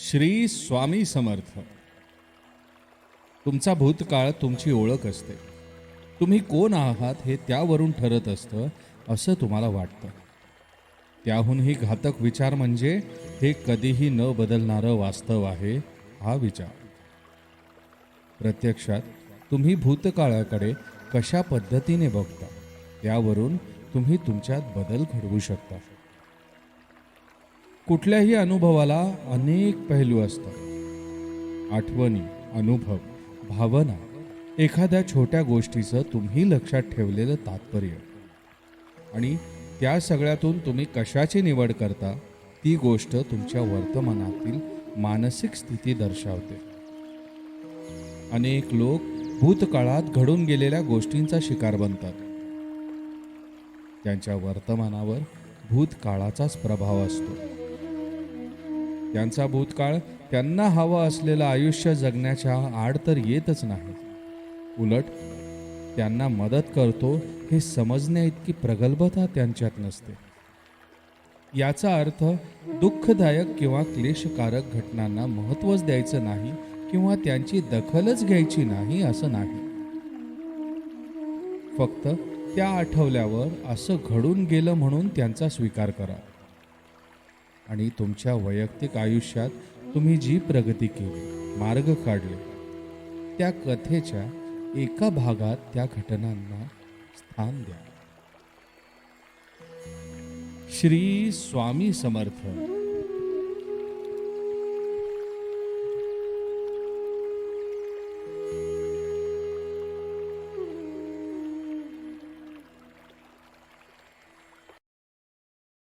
श्री स्वामी समर्थ. तुमचा भूतकाळ तुमची ओळख असते. तुम्ही कोण आहात हे त्यावरून ठरत असतं असं तुम्हाला वाटतं. त्याहूनही घातक विचार म्हणजे हे कधीही न बदलणारं वास्तव आहे हा विचार. प्रत्यक्षात तुम्ही भूतकाळाकडे कशा पद्धतीने बघता त्यावरून तुम्ही तुमच्यात बदल घडवू शकता. कुठल्याही अनुभवाला अनेक पैलू असतात. आठवणी, अनुभव, भावना, एखाद्या छोट्या गोष्टीचं तुम्ही लक्षात ठेवलेलं तात्पर्य आणि त्या सगळ्यातून तुम्ही कशाची निवड करता ती गोष्ट तुमच्या वर्तमानातील मानसिक स्थिती दर्शवते. अनेक लोक भूतकाळात घडून गेलेल्या गोष्टींचा शिकार बनतात. त्यांच्या वर्तमानावर भूतकाळाचाच प्रभाव असतो. त्यांचा भूतकाळ त्यांना हवं असलेलं आयुष्य जगण्याच्या आड तर येतच नाही, उलट त्यांना मदत करतो हे समजण्या इतकी प्रगल्भता त्यांच्यात नसते. याचा अर्थ दुःखदायक किंवा क्लेशकारक घटनांना महत्त्वच द्यायचं नाही किंवा त्यांची दखलच घ्यायची नाही असं नाही. फक्त त्या आठवल्यावर असं घडून गेलं म्हणून त्यांचा स्वीकार करा आणि तुमच्या वैयक्तिक आयुष्यात तुम्ही जी प्रगती केली, मार्ग काढले, त्या कथेच्या एका भागात त्या घटनांना स्थान द्या. श्री स्वामी समर्थ.